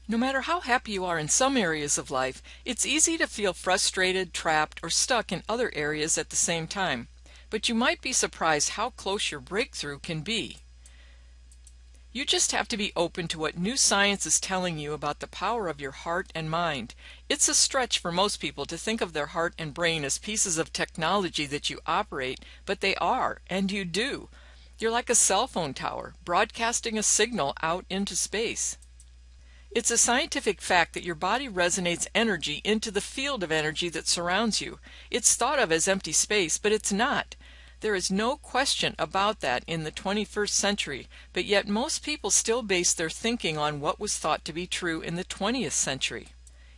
No matter how happy you are in some areas of life, it's easy to feel frustrated, trapped, or stuck in other areas at the same time. But you might be surprised how close your breakthrough can be. You just have to be open to what new science is telling you about the power of your heart and mind. It's a stretch for most people to think of their heart and brain as pieces of technology that you operate, but they are, and you do. You're like a cell phone tower, broadcasting a signal out into space. It's a scientific fact that your body resonates energy into the field of energy that surrounds you. It's thought of as empty space, but it's not. There is no question about that in the 21st century, but yet most people still base their thinking on what was thought to be true in the 20th century.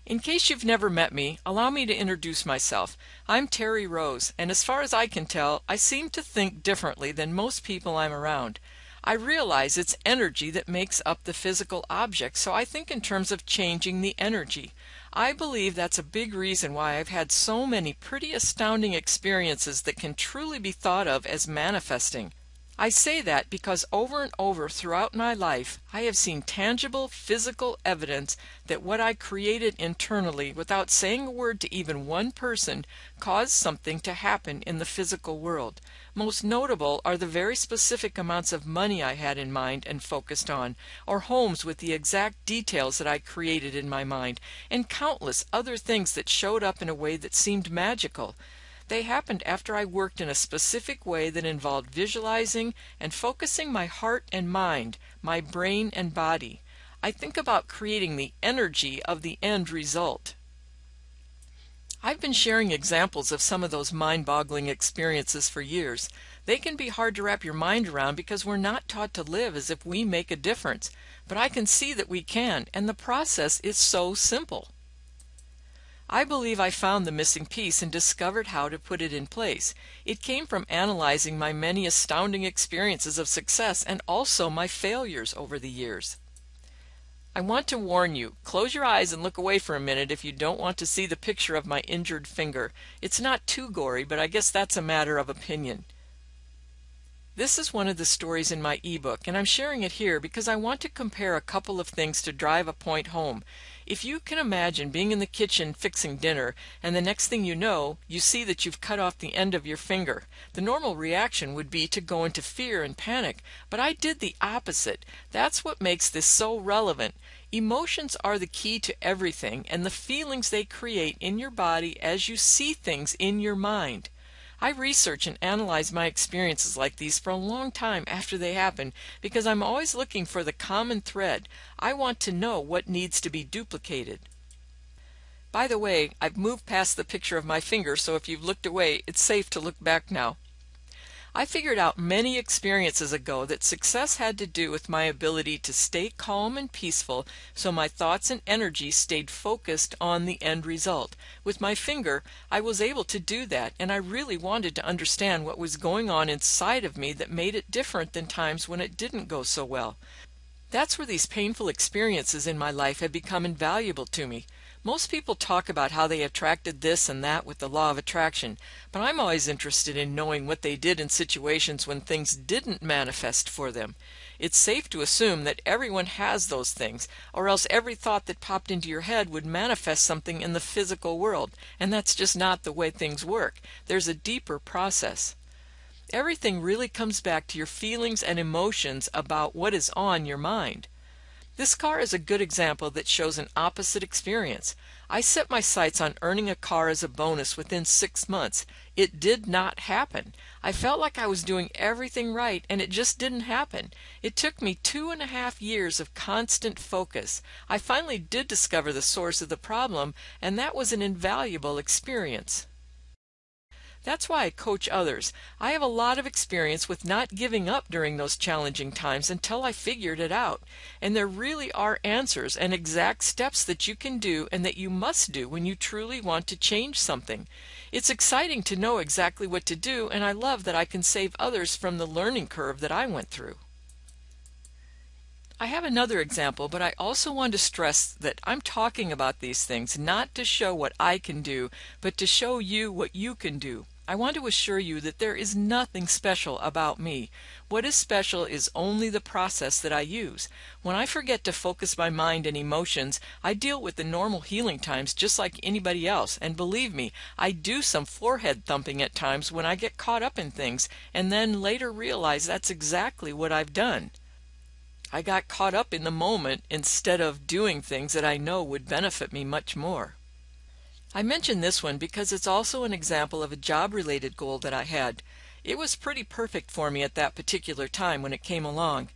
In case you've never met me, allow me to introduce myself. I'm Terry Rose, and as far as I can tell, I seem to think differently than most people I'm around. I realize it's energy that makes up the physical object, so I think in terms of changing the energy. I believe that's a big reason why I've had so many pretty astounding experiences that can truly be thought of as manifesting. I say that because over and over throughout my life, I have seen tangible physical evidence that what I created internally, without saying a word to even one person, caused something to happen in the physical world. Most notable are the very specific amounts of money I had in mind and focused on, or homes with the exact details that I created in my mind, and countless other things that showed up in a way that seemed magical. They happened after I worked in a specific way that involved visualizing and focusing my heart and mind, my brain and body. I think about creating the energy of the end result. I've been sharing examples of some of those mind-boggling experiences for years. They can be hard to wrap your mind around because we're not taught to live as if we make a difference. But I can see that we can, and the process is so simple. I believe I found the missing piece and discovered how to put it in place. It came from analyzing my many astounding experiences of success and also my failures over the years. I want to warn you, close your eyes and look away for a minute if you don't want to see the picture of my injured finger. It's not too gory, but I guess that's a matter of opinion. This is one of the stories in my ebook, and I'm sharing it here because I want to compare a couple of things to drive a point home. If you can imagine being in the kitchen fixing dinner, and the next thing you know, you see that you've cut off the end of your finger, the normal reaction would be to go into fear and panic, but I did the opposite. That's what makes this so relevant. Emotions are the key to everything, and the feelings they create in your body as you see things in your mind. I research and analyze my experiences like these for a long time after they happen because I'm always looking for the common thread. I want to know what needs to be duplicated. By the way, I've moved past the picture of my finger, so if you've looked away, it's safe to look back now. I figured out many experiences ago that success had to do with my ability to stay calm and peaceful so my thoughts and energy stayed focused on the end result. With my finger, I was able to do that, and I really wanted to understand what was going on inside of me that made it different than times when it didn't go so well. That's where these painful experiences in my life have become invaluable to me. Most people talk about how they attracted this and that with the law of attraction, but I'm always interested in knowing what they did in situations when things didn't manifest for them. It's safe to assume that everyone has those things, or else every thought that popped into your head would manifest something in the physical world, and that's just not the way things work. There's a deeper process. Everything really comes back to your feelings and emotions about what is on your mind. This car is a good example that shows an opposite experience. I set my sights on earning a car as a bonus within 6 months. It did not happen. I felt like I was doing everything right, and it just didn't happen. It took me 2.5 years of constant focus. I finally did discover the source of the problem, and that was an invaluable experience. That's why I coach others. I have a lot of experience with not giving up during those challenging times until I figured it out. And there really are answers and exact steps that you can do and that you must do when you truly want to change something. It's exciting to know exactly what to do, and I love that I can save others from the learning curve that I went through. I have another example, but I also want to stress that I'm talking about these things not to show what I can do, but to show you what you can do. I want to assure you that there is nothing special about me. What is special is only the process that I use. When I forget to focus my mind and emotions, I deal with the normal healing times just like anybody else. And believe me, I do some forehead thumping at times when I get caught up in things, and then later realize that's exactly what I've done. I got caught up in the moment instead of doing things that I know would benefit me much more. I mention this one because it's also an example of a job-related goal that I had. It was pretty perfect for me at that particular time when it came along.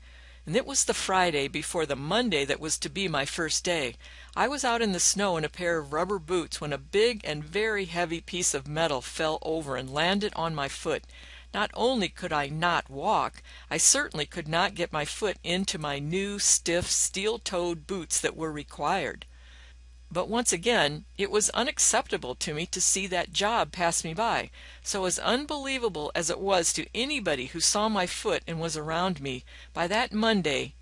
And it was the Friday before the Monday that was to be my first day. I was out in the snow in a pair of rubber boots when a big and very heavy piece of metal fell over and landed on my foot. Not only could I not walk, I certainly could not get my foot into my new, stiff, steel-toed boots that were required. But once again, it was unacceptable to me to see that job pass me by. So as unbelievable as it was to anybody who saw my foot and was around me, by that Monday,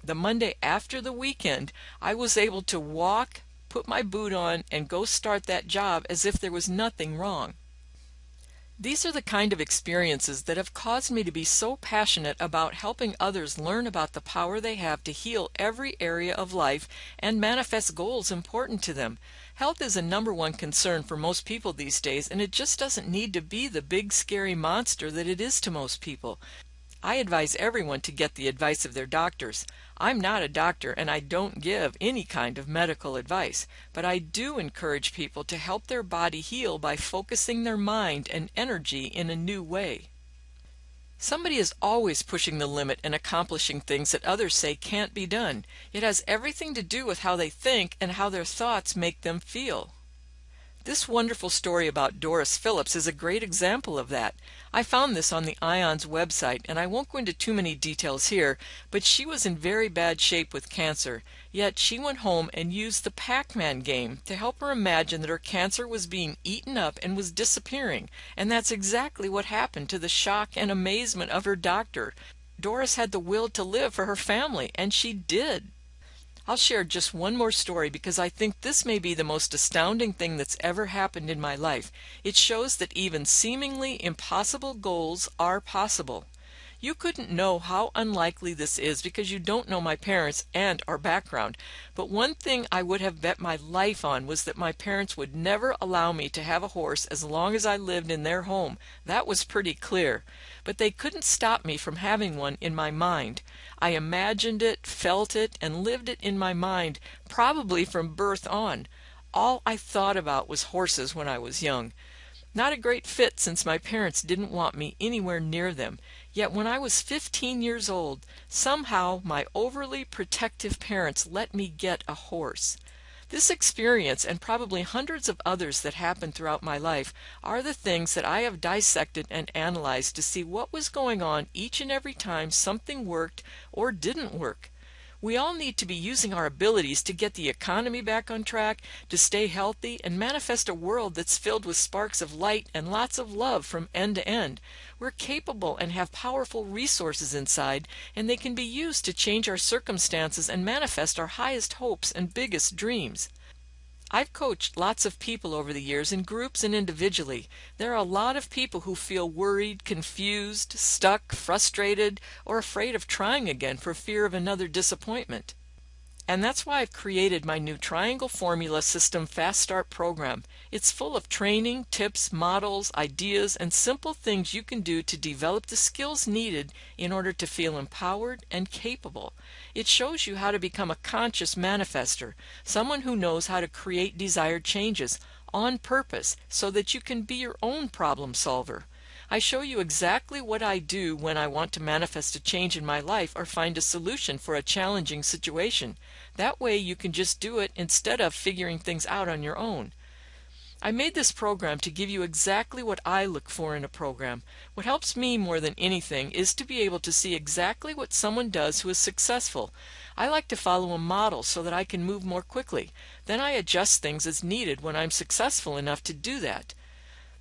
the Monday after the weekend, I was able to walk, put my boot on, and go start that job as if there was nothing wrong. These are the kind of experiences that have caused me to be so passionate about helping others learn about the power they have to heal every area of life and manifest goals important to them. Health is a #1 concern for most people these days, and it just doesn't need to be the big scary monster that it is to most people. I advise everyone to get the advice of their doctors. I'm not a doctor and I don't give any kind of medical advice, but I do encourage people to help their body heal by focusing their mind and energy in a new way. Somebody is always pushing the limit and accomplishing things that others say can't be done. It has everything to do with how they think and how their thoughts make them feel. This wonderful story about Doris Phillips is a great example of that. I found this on the IONS website, and I won't go into too many details here, but she was in very bad shape with cancer. Yet she went home and used the Pac-Man game to help her imagine that her cancer was being eaten up and was disappearing. And that's exactly what happened, to the shock and amazement of her doctor. Doris had the will to live for her family, and she did. I'll share just one more story because I think this may be the most astounding thing that's ever happened in my life. It shows that even seemingly impossible goals are possible. You couldn't know how unlikely this is because you don't know my parents and our background. But one thing I would have bet my life on was that my parents would never allow me to have a horse as long as I lived in their home. That was pretty clear. But they couldn't stop me from having one in my mind. I imagined it, felt it, and lived it in my mind, probably from birth on. All I thought about was horses when I was young. Not a great fit since my parents didn't want me anywhere near them. Yet when I was 15 years old, somehow my overly protective parents let me get a horse. This experience, and probably hundreds of others that happened throughout my life, are the things that I have dissected and analyzed to see what was going on each and every time something worked or didn't work. We all need to be using our abilities to get the economy back on track, to stay healthy, and manifest a world that's filled with sparks of light and lots of love from end to end. We're capable and have powerful resources inside, and they can be used to change our circumstances and manifest our highest hopes and biggest dreams. I've coached lots of people over the years in groups and individually. There are a lot of people who feel worried, confused, stuck, frustrated, or afraid of trying again for fear of another disappointment. And that's why I've created my new Triangle Formula System Fast Start program. It's full of training, tips, models, ideas, and simple things you can do to develop the skills needed in order to feel empowered and capable. It shows you how to become a conscious manifester, someone who knows how to create desired changes on purpose so that you can be your own problem solver. I show you exactly what I do when I want to manifest a change in my life or find a solution for a challenging situation. That way you can just do it instead of figuring things out on your own. I made this program to give you exactly what I look for in a program. What helps me more than anything is to be able to see exactly what someone does who is successful. I like to follow a model so that I can move more quickly. Then I adjust things as needed when I'm successful enough to do that.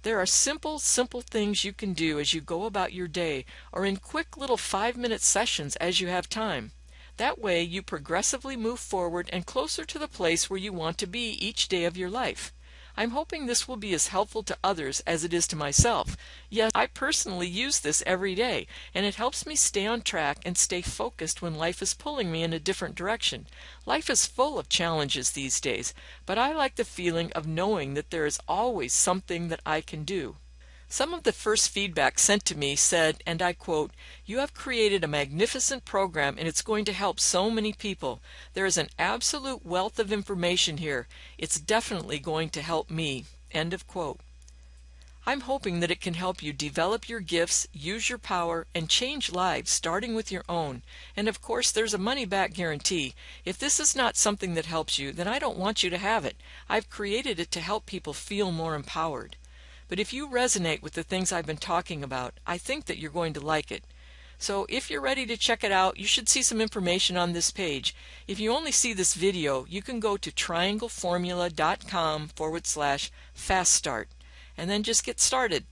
There are simple things you can do as you go about your day, or in quick little 5-minute sessions as you have time. That way you progressively move forward and closer to the place where you want to be each day of your life. I'm hoping this will be as helpful to others as it is to myself. Yes, I personally use this every day, and it helps me stay on track and stay focused when life is pulling me in a different direction. Life is full of challenges these days, but I like the feeling of knowing that there is always something that I can do. Some of the first feedback sent to me said, and I quote, "You have created a magnificent program and it's going to help so many people. There is an absolute wealth of information here. It's definitely going to help me." End of quote. I'm hoping that it can help you develop your gifts, use your power, and change lives, starting with your own. And of course, there's a money-back guarantee. If this is not something that helps you, then I don't want you to have it. I've created it to help people feel more empowered. But if you resonate with the things I've been talking about, I think that you're going to like it. So if you're ready to check it out, you should see some information on this page. If you only see this video, you can go to triangleformula.com/fast start and then just get started.